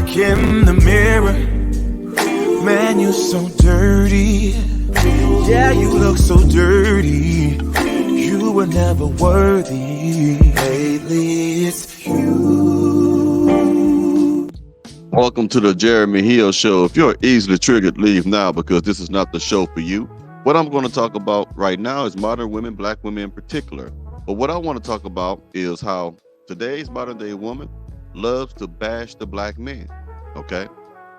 look in the mirror, man, you're so dirty. Yeah, you look so dirty. You were never worthy. Lately, it's you. Welcome to the Jeremy Hill Show. If you're easily triggered, leave now because this is not the show for you. What I'm going to talk about right now is modern women, black women in particular. But what I want to talk about is how today's modern day woman loves to bash the black man. Okay?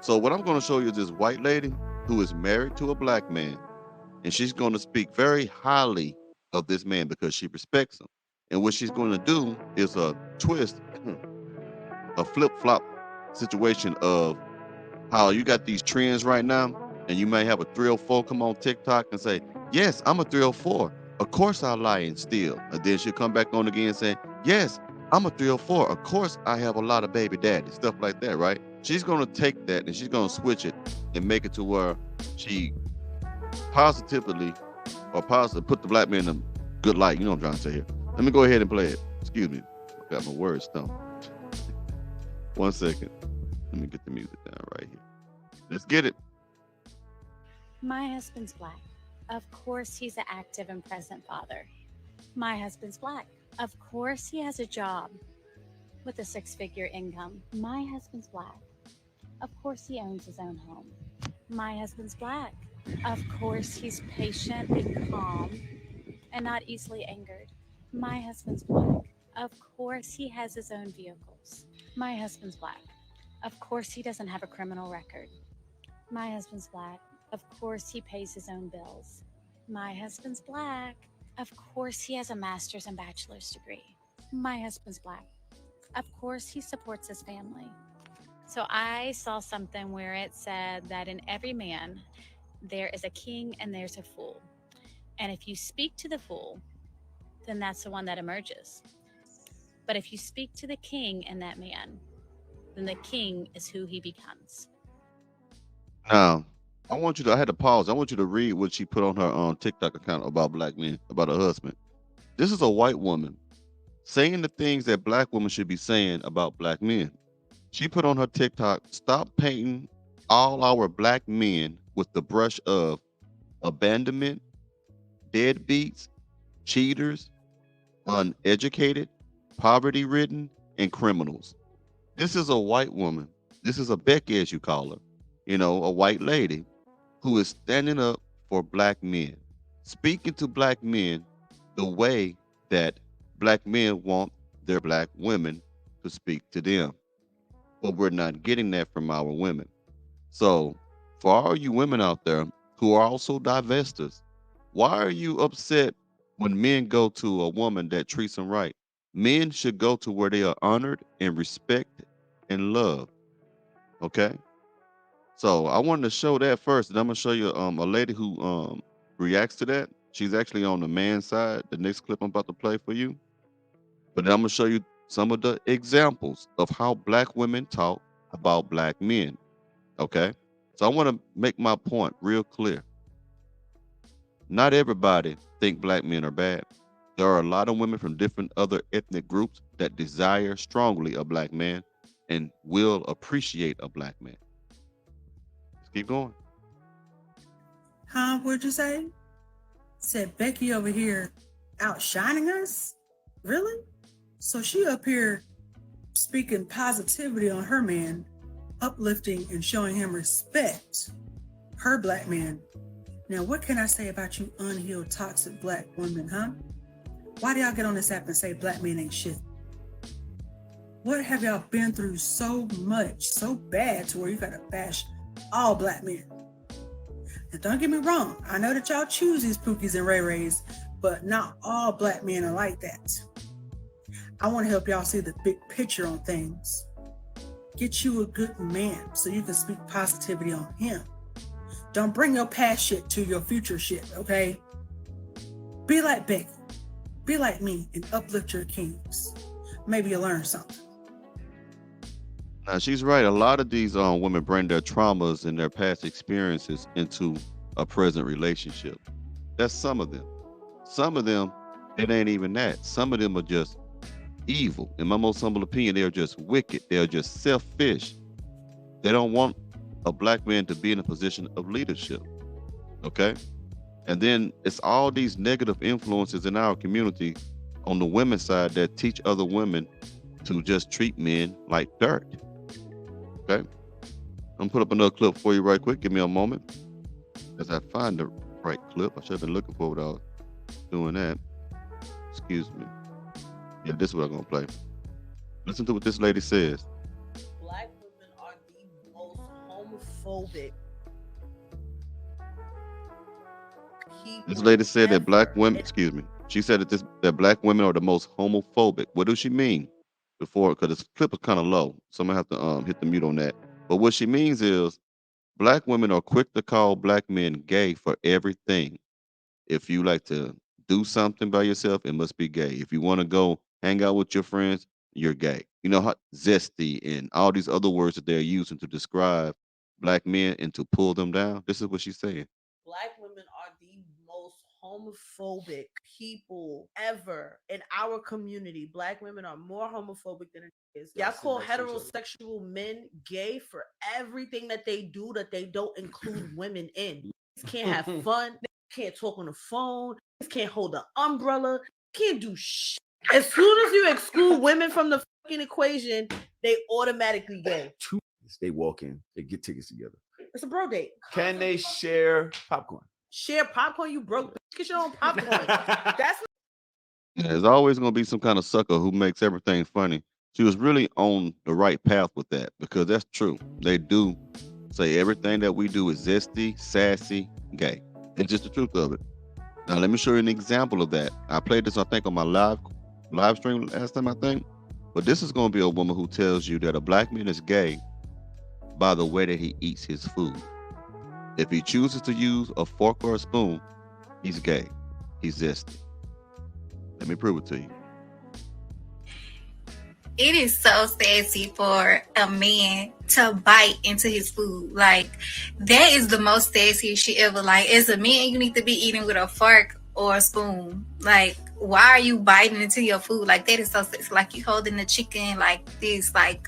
So what I'm going to show you is this white lady who is married to a black man, and she's going to speak very highly of this man because she respects him. And what she's going to do is a twist, a flip-flop situation of how you got these trends right now, and you may have a 304 come on TikTok and say, yes, I'm a 304. Of course I lie and steal. And then she'll come back on again and say, yes, I'm a 304. Of course I have a lot of baby daddies, stuff like that, right? She's going to take that and she's going to switch it and make it to where she positively put the black man in a good light. You know what I'm trying to say here. Let me go ahead and play it. Excuse me. I got my words stumped. 1 second. Let me get the music down right here. Let's get it. My husband's black. Of course he's an active and present father. My husband's black. Of course he has a job with a 6-figure income. My husband's black. Of course he owns his own home. My husband's black. Of course he's patient and calm and not easily angered. My husband's black. Of course he has his own vehicles. My husband's black. Of course he doesn't have a criminal record. My husband's black. Of course he pays his own bills. My husband's black. Of course he has a master's and bachelor's degree. My husband's black. Of course he supports his family. So I saw something where it said that in every man, there is a king and there's a fool. And if you speak to the fool, then that's the one that emerges. But if you speak to the king in that man, then the king is who he becomes. Now, I had to pause. I want you to read what she put on her TikTok account about black men, about her husband. This is a white woman saying the things that black women should be saying about black men. She put on her TikTok, stop painting all our black men with the brush of abandonment, deadbeats, cheaters, uneducated, poverty-ridden, and criminals. This is a white woman. This is a Becky, as you call her, a white lady who is standing up for black men, speaking to black men the way that black men want their black women to speak to them. But we're not getting that from our women. So for all you women out there who are also divestors, why are you upset when men go to a woman that treats them right? Men should go to where they are honored and respected and loved. Okay? So I wanted to show that first, and I'm gonna show you a lady who reacts to that. She's actually on the man's side. The next clip I'm about to play for you. But then I'm gonna show you some of the examples of how black women talk about black men. Okay? So I want to make my point real clear. Not everybody think black men are bad. There are a lot of women from different other ethnic groups that desire strongly a black man and will appreciate a black man. Let's keep going. Huh? What'd you say? Said Becky over here outshining us? Really? So she up here speaking positivity on her man, uplifting and showing him respect. Her black man. Now, what can I say about you unhealed, toxic black women, huh? Why do y'all get on this app and say black men ain't shit? What have y'all been through so much, so bad to where you gotta bash all black men? And don't get me wrong, I know that y'all choose these Pookies and Ray Rays, but not all black men are like that. I want to help y'all see the big picture on things. Get you a good man so you can speak positivity on him. Don't bring your past shit to your future shit, okay? Be like Becky. Be like me and uplift your kings. Maybe you'll learn something. Now, she's right. A lot of these women bring their traumas and their past experiences into a present relationship. That's some of them. Some of them, it ain't even that. Some of them are just evil. In my most humble opinion, they're just wicked. They're just selfish. They don't want a black man to be in a position of leadership. Okay. And then it's all these negative influences in our community on the women's side that teach other women to just treat men like dirt. Okay. I'm gonna put up another clip for you right quick. Give me a moment as I find the right clip. I should have been looking for without doing that. Excuse me. Yeah, this is what I'm gonna play. Listen to what this lady says. Black women are the most homophobic people. This lady said that black ever. women, excuse me, she said that black women are the most homophobic. What does she mean? Before, because this clip is kind of low, so I'm gonna have to hit the mute on that. But what she means is black women are quick to call black men gay for everything. If you like to do something by yourself, it must be gay. If you want to go hang out with your friends, you're gay. You know how zesty and all these other words that they're using to describe black men and to pull them down. This is what she's saying. Black women are the most homophobic people ever in our community. Black women are more homophobic than it is. Y'all call heterosexual men gay for everything that they do that they don't include women in. They can't have fun. They can't talk on the phone. They can't hold an umbrella. Can't do shit. As soon as you exclude women from the fucking equation, they automatically gay. They walk in, they get tickets together. It's a bro date. Can they share popcorn? Share popcorn, you broke bitch. Get your own popcorn. That's Yeah, there's always going to be some kind of sucker who makes everything funny. She was really on the right path with that because that's true. They do say everything that we do is zesty, sassy, gay. It's just the truth of it. Now, let me show you an example of that. I played this, I think, on my live stream last time, I think. But this is going to be a woman who tells you that a black man is gay by the way that he eats his food. If he chooses to use a fork or a spoon, he's gay. He's zesty. Let me prove it to you. It is so sassy for a man to bite into his food. Like, that is the most sassy shit ever. Like, as a man, you need to be eating with a fork or a spoon. Like, why are you biting into your food? Like, that is so sexy. Like, you holding the chicken like this, like,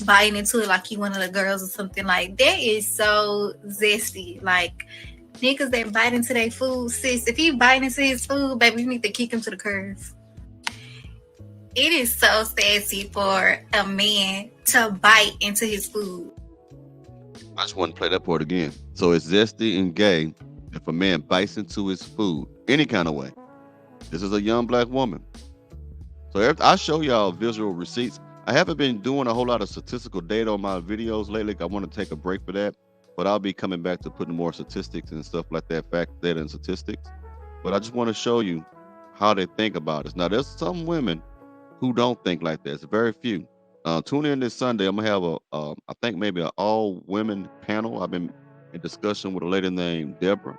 biting into it like you one of the girls or something. Like, that is so zesty. Like, niggas that bite into their food, sis, if he biting into his food, baby, you need to kick him to the curb. It is so sassy for a man to bite into his food. I just want to play that part again. So it's zesty and gay if a man bites into his food any kind of way. This is a young black woman. So I show y'all visual receipts. I haven't been doing a whole lot of statistical data on my videos lately. I want to take a break for that, but I'll be coming back to putting more statistics and stuff like that, fact data and statistics. But I just want to show you how they think about it. Now, there's some women who don't think like this. Very few. Tune in this Sunday. I'm gonna have I think maybe an all-women panel. I've been in discussion with a lady named Deborah,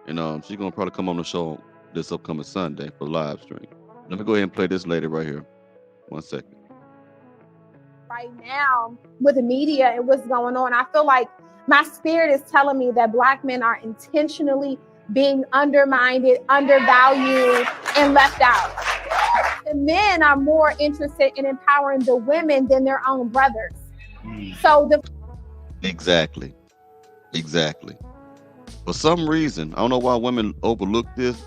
and she's gonna probably come on the show this upcoming Sunday for live stream. Let me go ahead and play this lady right here. 1 second. Right now, with the media and what's going on, I feel like my spirit is telling me that Black men are intentionally being undermined, undervalued, and left out. The men are more interested in empowering the women than their own brothers. So Exactly. For some reason, I don't know why women overlook this.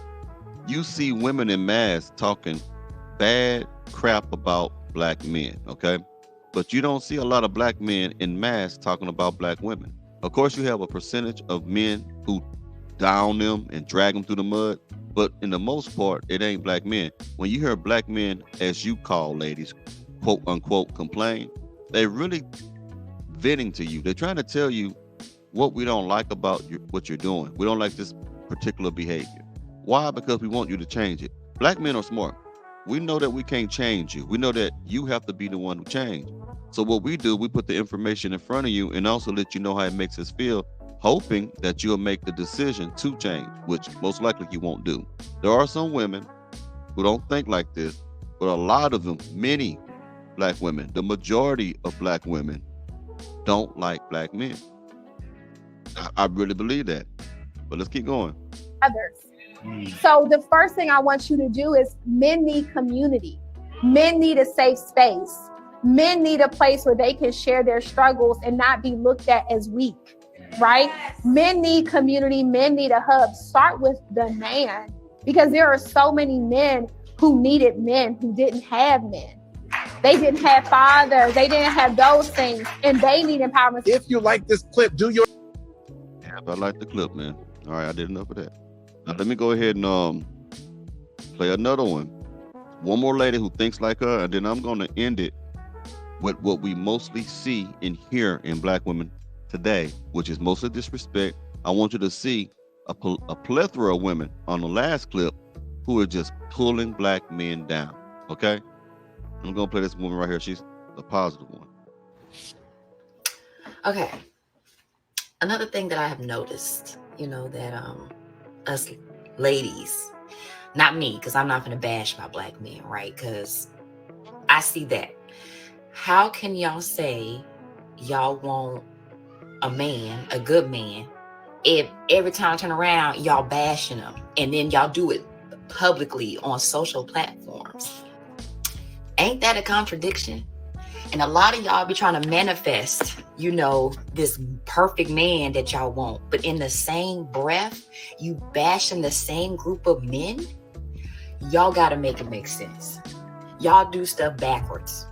You see women in mass talking bad crap about black men, okay? But you don't see a lot of black men in mass talking about black women. Of course, you have a percentage of men who down them and drag them through the mud, but in the most part, it ain't black men. When you hear black men, as you call ladies, quote unquote, complain, they're really venting to you. They're trying to tell you what we don't like about what you're doing. We don't like this particular behavior. Why? Because we want you to change it. Black men are smart. We know that we can't change you. We know that you have to be the one who change. So what we do, we put the information in front of you and also let you know how it makes us feel, hoping that you'll make the decision to change, which most likely you won't do. There are some women who don't think like this, but a lot of them, many black women, the majority of black women don't like black men. I really believe that. But let's keep going. others. So the first thing I want you to do is men need community. Men need a safe space. Men need a place where they can share their struggles and not be looked at as weak, right? Men need community. Men need a hub. Start with the man, because there are so many men who needed men who didn't have men. They didn't have fathers. They didn't have those things, and they need empowerment. If you like this clip, do your... Yeah, I like the clip, man. All right, I did enough of that. Now let me go ahead and play another one. One more lady who thinks like her, and then I'm gonna end it with what we mostly see and hear in black women today, which is mostly disrespect. I want you to see a plethora of women on the last clip who are just pulling black men down. Okay, I'm gonna play this woman right here. She's the positive one. Okay. Another thing that I have noticed, that us ladies, not me, because I'm not gonna bash my black men, right? Because I see that. How can y'all say y'all want a man, a good man, if every time I turn around, y'all bashing them, and then y'all do it publicly on social platforms? Ain't that a contradiction? And a lot of y'all be trying to manifest, this perfect man that y'all want. But in the same breath, you bashing the same group of men? Y'all got to make it make sense. Y'all do stuff backwards.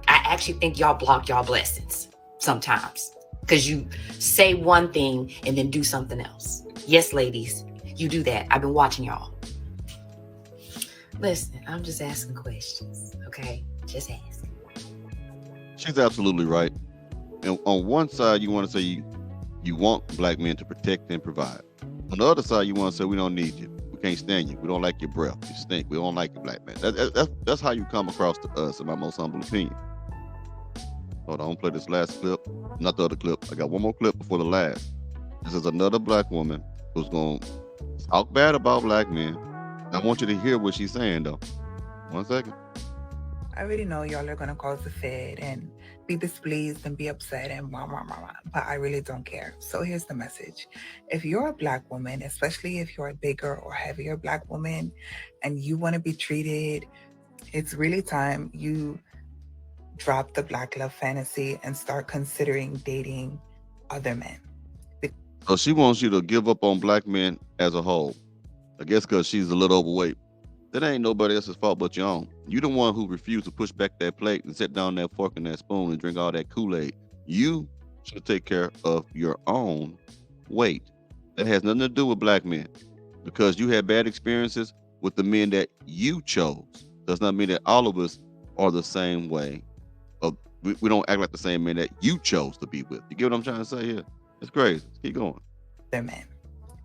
I actually think y'all block y'all blessings sometimes, because you say one thing and then do something else. Yes, ladies, you do that. I've been watching y'all. Listen, I'm just asking questions, okay? Just asking. She's absolutely right. And on one side, you want to say you want black men to protect and provide. On the other side, you want to say we don't need you. We can't stand you. We don't like your breath. You stink. We don't like you, black man. That's how you come across to us, in my most humble opinion. Hold on, I'm gonna play this last clip. Not the other clip. I got one more clip before the last. This is another black woman who's gonna talk bad about black men. I want you to hear what she's saying, though. 1 second. I already know y'all are gonna cause a fit and be displeased and be upset and blah, blah, blah, blah, but I really don't care. So here's the message. If you're a black woman, especially if you're a bigger or heavier black woman and you wanna be treated, it's really time you drop the black love fantasy and start considering dating other men. So she wants you to give up on black men as a whole. I guess because she's a little overweight. That ain't nobody else's fault but your own. You the one who refused to push back that plate and sit down that fork and that spoon and drink all that Kool-Aid. You should take care of your own weight. That has nothing to do with black men. Because you had bad experiences with the men that you chose does not mean that all of us are the same way. We don't act like the same men that you chose to be with. You get what I'm trying to say here? It's crazy. Keep going. Other men.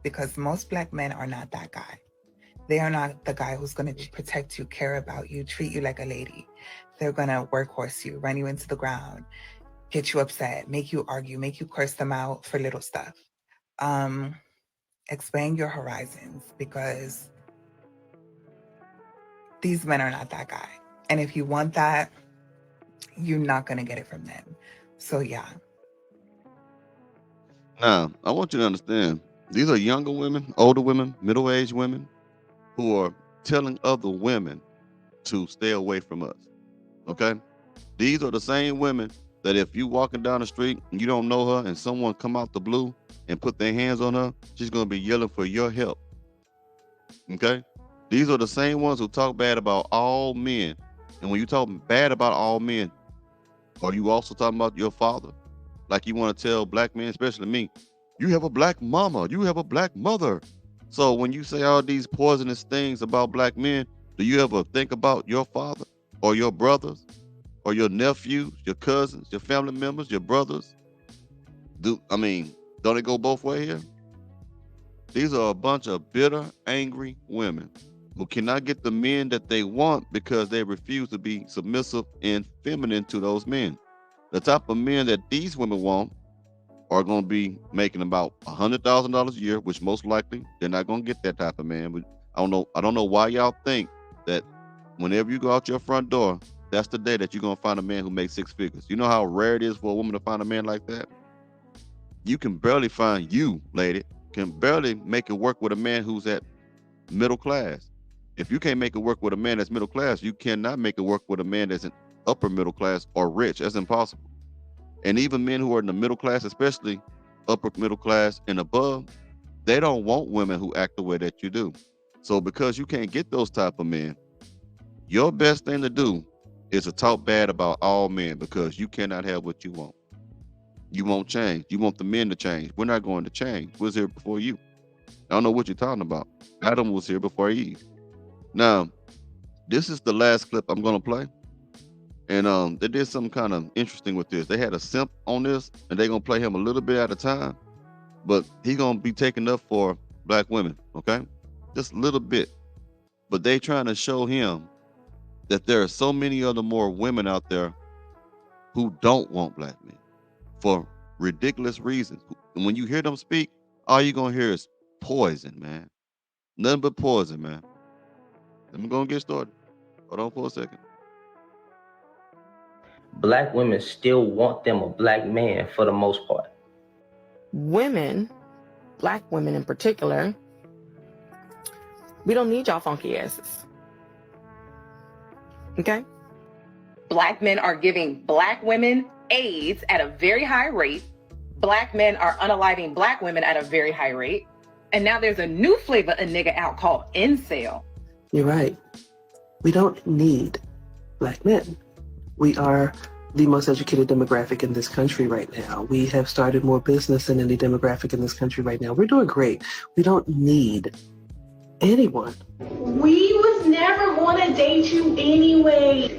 Because most black men are not that guy. They are not the guy who's going to protect you, care about you, treat you like a lady. They're going to workhorse you, run you into the ground, get you upset, make you argue, make you curse them out for little stuff. Expand your horizons, because these men are not that guy. And if you want that, you're not going to get it from them. So yeah. Now, I want you to understand, these are younger women, older women, middle-aged women who are telling other women to stay away from us, okay? These are the same women that if you walking down the street and you don't know her and someone come out the blue and put their hands on her, she's going to be yelling for your help, okay? These are the same ones who talk bad about all men. And when you talk bad about all men, are you also talking about your father? Like you want to tell black men, especially me, you have a black mama, you have a black mother. So when you say all these poisonous things about black men, do you ever think about your father or your brothers or your nephews, your cousins, your family members, your brothers? Don't it go both ways here? These are a bunch of bitter, angry women who cannot get the men that they want because they refuse to be submissive and feminine to those men. The type of men that these women want are going to be making about $100,000 a year, which most likely they're not going to get that type of man. But I don't know why y'all think that whenever you go out your front door, that's the day that you're going to find a man who makes six figures. You know how rare it is for a woman to find a man like that? You can barely find, you, lady, can barely make it work with a man who's at middle class. If you can't make it work with a man that's middle class, you cannot make it work with a man that's upper middle class or rich. That's impossible. And even men who are in the middle class, especially upper middle class and above, they don't want women who act the way that you do. So because you can't get those type of men, your best thing to do is to talk bad about all men, because you cannot have what you want. You won't change. You want the men to change. We're not going to change. We was here before you. I don't know what you're talking about. Adam was here before Eve. Now, this is the last clip I'm gonna play. And they did something kind of interesting with this. They had a simp on this, and they're gonna play him a little bit at a time, but he's gonna be taking up for black women, okay? Just a little bit. But they trying to show him that there are so many other more women out there who don't want black men for ridiculous reasons. And when you hear them speak, all you're gonna hear is poison, man. Nothing but poison, man. Let me go and get started. Hold on for a second. Black women still want them a black man for the most part. Women, black women in particular, we don't need y'all funky asses. Okay? Black men are giving black women AIDS at a very high rate. Black men are unaliving black women at a very high rate. And now there's a new flavor of nigga out called incel. You're right. We don't need black men. We are the most educated demographic in this country right now. We have started more business than any demographic in this country right now. We're doing great. We don't need anyone. We was never gonna date you anyway.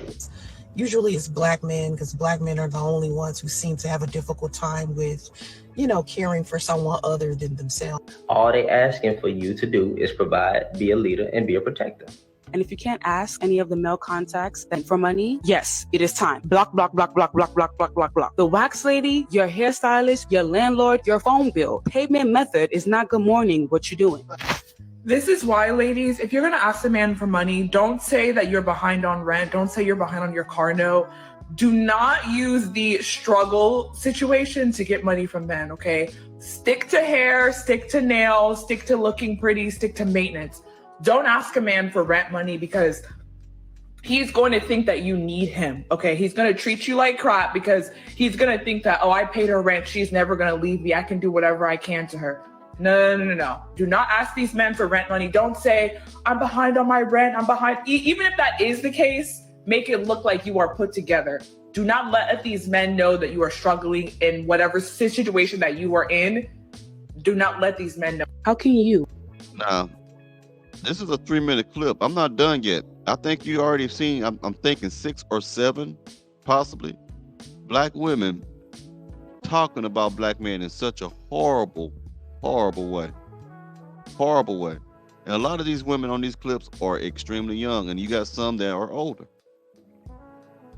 Usually it's black men, because black men are the only ones who seem to have a difficult time with, caring for someone other than themselves. All they asking for you to do is provide, be a leader, and be a protector. And if you can't ask any of the male contacts then for money, yes, it is time. Block, block, block, block, block, block, block, block, block. The wax lady, your hairstylist, your landlord, your phone bill. Payment method is not good morning, what you doing? This is why, ladies, if you're going to ask a man for money, don't say that you're behind on rent. Don't say you're behind on your car note. Do not use the struggle situation to get money from men, okay? Stick to hair, stick to nails, stick to looking pretty, stick to maintenance. Don't ask a man for rent money, because he's going to think that you need him, okay? He's going to treat you like crap because he's going to think that, oh, I paid her rent. She's never going to leave me. I can do whatever I can to her. No. Do not ask these men for rent money. Don't say, I'm behind on my rent. I'm behind. Even if that is the case, make it look like you are put together. Do not let these men know that you are struggling in whatever situation that you are in. Do not let these men know. How can you? Now, this is a 3-minute clip. I'm not done yet. I think you already seen, I'm thinking 6 or 7, possibly, black women talking about black men in such a horrible way. And a lot of these women on these clips are extremely young, and you got some that are older.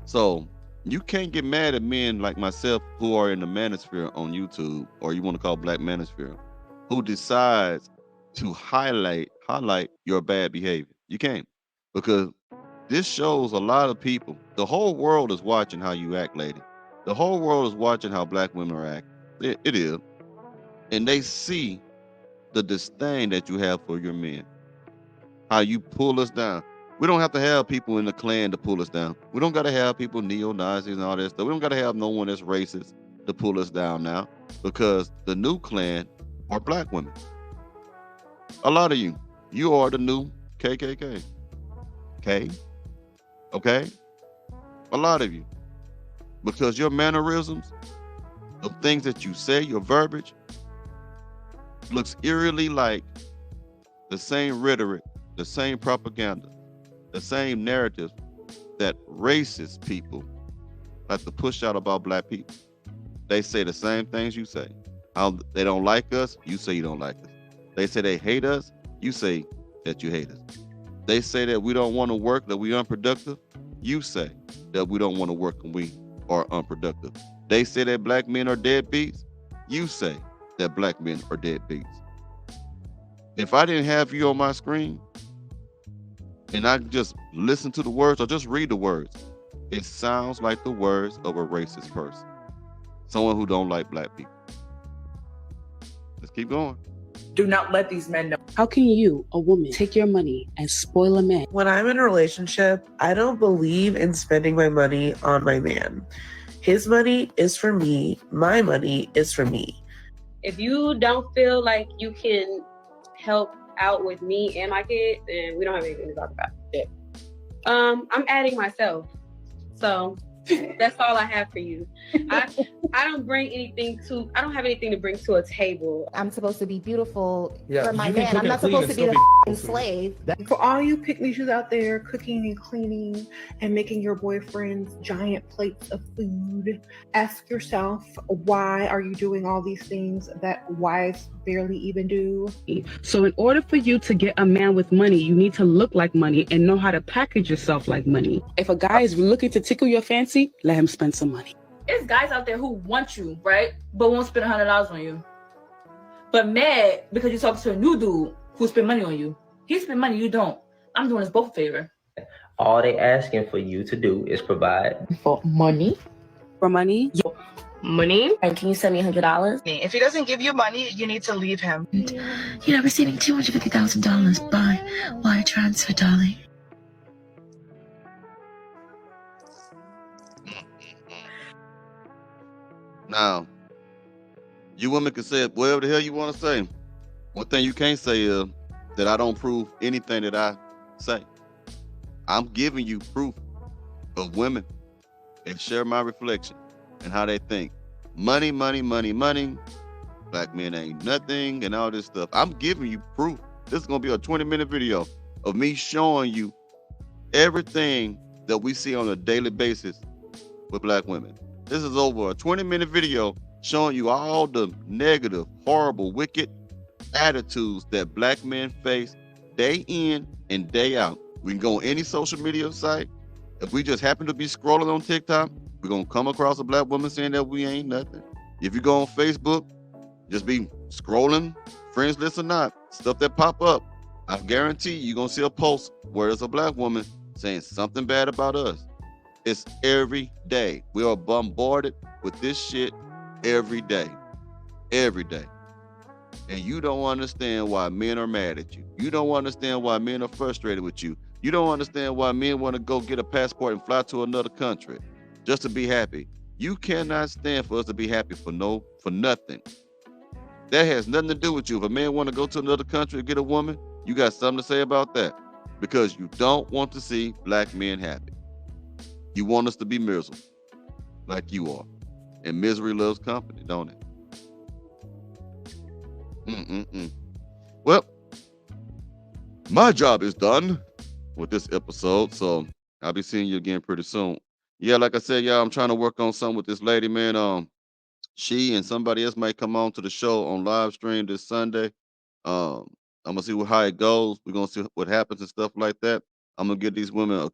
So you can't get mad at men like myself who are in the manosphere on YouTube, or you want to call black manosphere, who decides to highlight your bad behavior. You can't, because this shows a lot of people. The whole world is watching how you act, lady. The whole world is watching how black women are acting. It is. And they see the disdain that you have for your men. How you pull us down. We don't have to have people in the Klan to pull us down. We don't got to have people neo-Nazis and all that stuff. We don't got to have no one that's racist to pull us down now, because the new Klan are black women. A lot of you are the new KKK. Okay? A lot of you. Because your mannerisms, the things that you say, your verbiage, looks eerily like the same rhetoric, the same propaganda, the same narrative that racist people like to push out about black people. They say the same things you say. How they don't like us, you say you don't like us. They say they hate us, you say that you hate us. They say that we don't want to work, that we unproductive, you say that we don't want to work and we are unproductive. They say that black men are deadbeats, you say that black men are deadbeats. If I didn't have you on my screen and I just listen to the words or just read the words, it sounds like the words of a racist person. Someone who don't like black people. Let's keep going. Do not let these men know. How can you, a woman, take your money and spoil a man? When I'm in a relationship, I don't believe in spending my money on my man. His money is for me. My money is for me. If you don't feel like you can help out with me and my kid, then we don't have anything to talk about. Yeah. I'm adding myself. So that's all I have for you. I don't bring anything to, I don't have anything to bring to a table. I'm supposed to be beautiful Yeah, for my you can man. cook I'm and not clean supposed and to be still the be slave. For all you pick-me-shoes out there cooking and cleaning and making your boyfriends giant plates of food, ask yourself, why are you doing all these things that wives barely even do? So in order for you to get a man with money, you need to look like money and know how to package yourself like money. If a guy is looking to tickle your fancy, let him spend some money. There's guys out there who want you, right? But won't spend $100 on you. But mad because you talk to a new dude who spend money on you. He spend money, you don't. I'm doing us both a favor. All they asking for you to do is provide For money? For money? Money? And can you send me $100? If he doesn't give you money, you need to leave him. You're not receiving $250,000 by wire transfer, darling. Now, you women can say whatever the hell you want to say. One thing you can't say is that I don't prove anything that I say. I'm giving you proof of women that share my reflection and how they think. Money, money, money, money. Black men ain't nothing and all this stuff. I'm giving you proof. This is going to be a 20-minute video of me showing you everything that we see on a daily basis with black women. This is over a 20-minute video showing you all the negative, horrible, wicked attitudes that black men face day in and day out. We can go on any social media site. If we just happen to be scrolling on TikTok, we're going to come across a black woman saying that we ain't nothing. If you go on Facebook, just be scrolling, friends list or not, stuff that pop up, I guarantee you're going to see a post where there's a black woman saying something bad about us. It's every day. We are bombarded with this shit every day. Every day. And you don't understand why men are mad at you. You don't understand why men are frustrated with you. You don't understand why men want to go get a passport and fly to another country just to be happy. You cannot stand for us to be happy for nothing. That has nothing to do with you. If a man want to go to another country and get a woman, you got something to say about that. Because you don't want to see black men happy. You want us to be miserable, like you are. And misery loves company, don't it? Well, my job is done with this episode, so I'll be seeing you again pretty soon. Yeah, like I said, y'all, I'm trying to work on something with this lady, man. She and somebody else might come on to the show on live stream this Sunday. I'm gonna see how it goes. We're gonna see what happens and stuff like that. I'm gonna give these women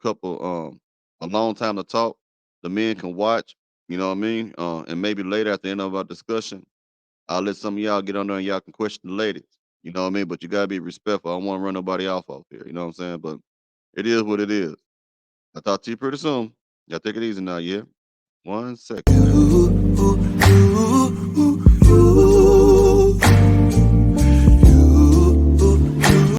a long time to talk. The men can watch, you know what I mean? And maybe later at the end of our discussion, I'll let some of y'all get on there and y'all can question the ladies. You know what I mean? But you gotta be respectful. I don't want to run nobody off here. You know what I'm saying? But it is what it is. I'll talk to you pretty soon. Y'all take it easy now, yeah? 1 second.